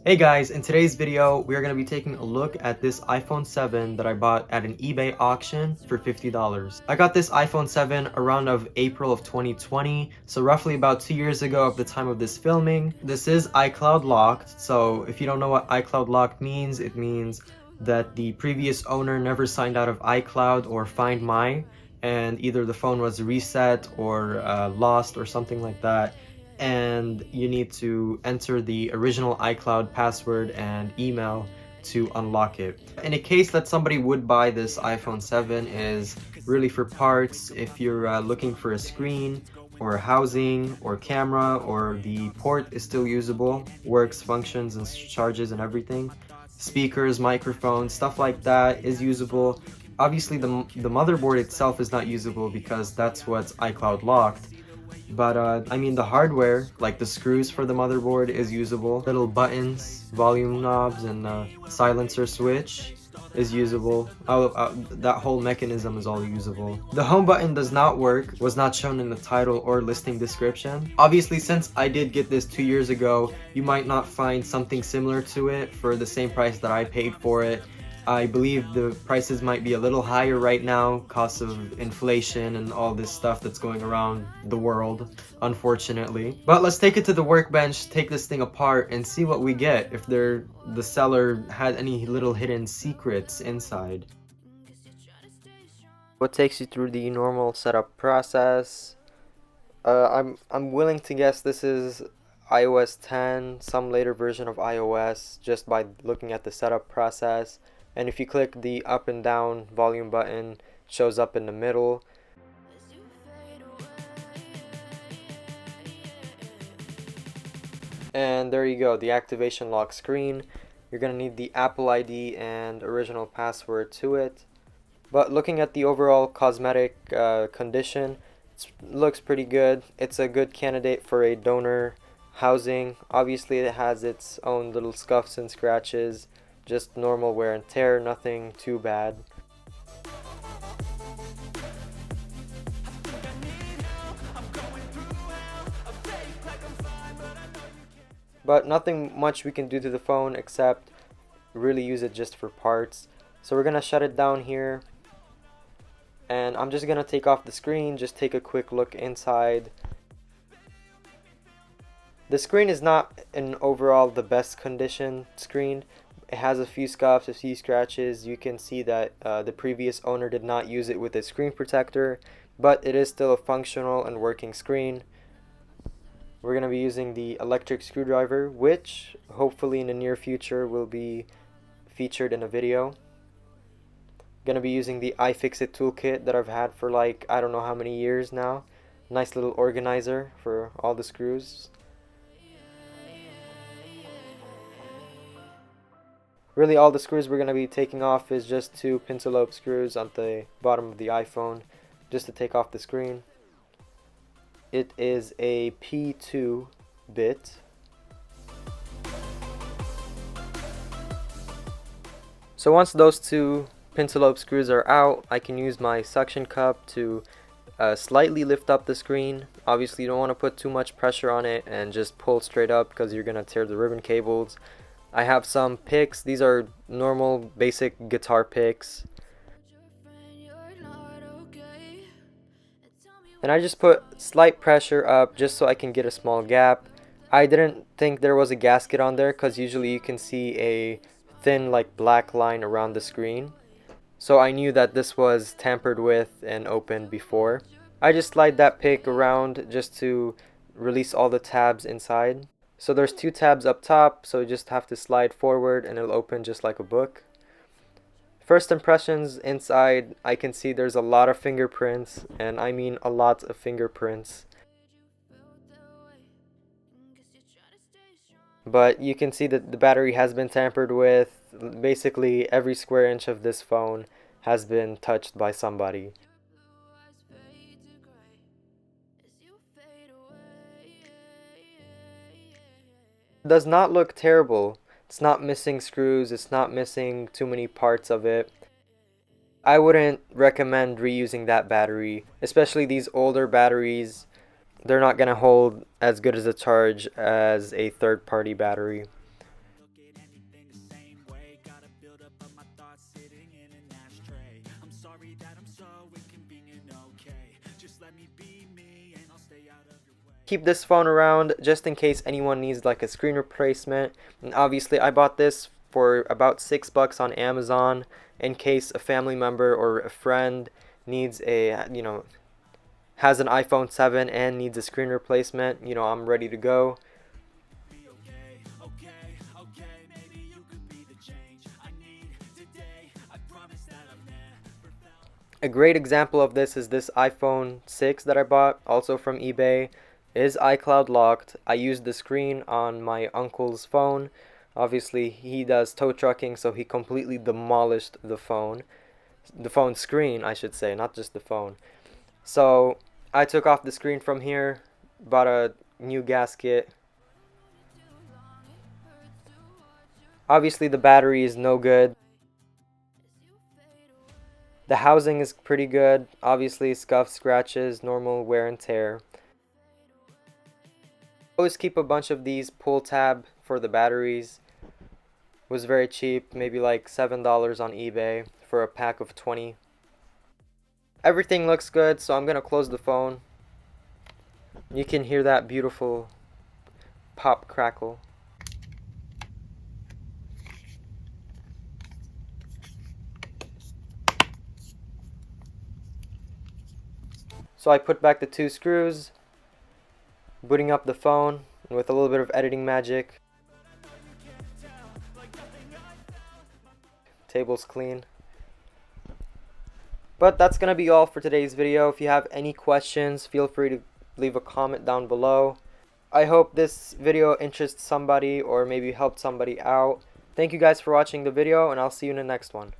Hey guys, in today's video, we are going to be taking a look at this iPhone 7 that I bought at an eBay auction for $50. I got this iPhone 7 around of April of 2020, so roughly about 2 years ago at the time of this filming. This is iCloud locked, so if you don't know what iCloud locked means, it means that the previous owner never signed out of iCloud or Find My, and either the phone was reset or lost or something like that, and you need to enter the original iCloud password and email to unlock it. In a case that somebody would buy this iPhone 7 is really for parts, if you're looking for a screen or housing or camera, or the port is still usable, works, functions and charges and everything, speakers, microphones, stuff like that is usable. Obviously the motherboard itself is not usable because that's what's iCloud locked. But I mean, the hardware, like the screws for the motherboard, is usable. Little buttons, volume knobs, and silencer switch is usable. That whole mechanism is all usable. The home button does not work, was not shown in the title or listing description. Obviously, since I did get this 2 years ago, you might not find something similar to it for the same price that I paid for it. I believe the prices might be a little higher right now, cost of inflation and all this stuff that's going around the world, unfortunately. But let's take it to the workbench, take this thing apart, and see what we get, if the seller had any little hidden secrets inside. What takes you through the normal setup process. I'm willing to guess this is iOS 10, some later version of iOS, just by looking at the setup process. And if you click the up and down volume button, it shows up in the middle. And there you go, the activation lock screen. You're going to need the Apple ID and original password to it. But looking at the overall cosmetic condition, it looks pretty good. It's a good candidate for a donor housing. Obviously it has its own little scuffs and scratches, just normal wear and tear, nothing too bad. But nothing much we can do to the phone except really use it just for parts. So we're gonna shut it down here, and I'm just gonna take off the screen, just take a quick look inside. The screen is not in overall the best condition screen. It has a few scuffs, a few scratches. You can see that the previous owner did not use it with a screen protector, but it is still a functional and working screen. We're going to be using the electric screwdriver, which hopefully in the near future will be featured in a video. Going to be using the iFixit toolkit that I've had for like I don't know how many years now. Nice little organizer for all the screws. Really all the screws we're going to be taking off is just 2 pentalobe screws on the bottom of the iPhone, just to take off the screen. It is a P2 bit. So once those 2 pentalobe screws are out, I can use my suction cup to slightly lift up the screen. Obviously you don't want to put too much pressure on it and just pull straight up because you're going to tear the ribbon cables. I have some picks. These are normal basic guitar picks. And I just put slight pressure up just so I can get a small gap. I didn't think there was a gasket on there because usually you can see a thin like black line around the screen. So I knew that this was tampered with and opened before. I just slide that pick around just to release all the tabs inside. So there's 2 tabs up top, so you just have to slide forward and it'll open just like a book. First impressions inside, I can see there's a lot of fingerprints, and I mean a lot of fingerprints. But you can see that the battery has been tampered with. Basically every square inch of this phone has been touched by somebody. It does not look terrible. It's not missing screws, it's not missing too many parts of it. I wouldn't recommend reusing that battery, especially these older batteries. They're not going to hold as good as a charge as a third-party battery. keep this phone around just in case anyone needs like a screen replacement. And obviously I bought this for about $6 on Amazon in case a family member or a friend needs a, has an iPhone 7 and needs a screen replacement. I'm ready to go. A great example of this is this iPhone 6 that I bought, also from eBay. It is iCloud locked. I used the screen on my uncle's phone. Obviously, he does tow trucking, so he completely demolished the phone. The phone screen, I should say, not just the phone. So, I took off the screen from here, bought a new gasket. Obviously, the battery is no good. The housing is pretty good, obviously scuffs, scratches, normal wear and tear. Always keep a bunch of these pull tab for the batteries. Was very cheap, maybe like $7 on eBay for a pack of 20. Everything looks good, so I'm gonna close the phone. You can hear that beautiful pop crackle. So I put back the 2 screws, booting up the phone with a little bit of editing magic. Table's clean. But that's gonna be all for today's video. If you have any questions, feel free to leave a comment down below. I hope this video interests somebody or maybe helped somebody out. Thank you guys for watching the video, and I'll see you in the next one.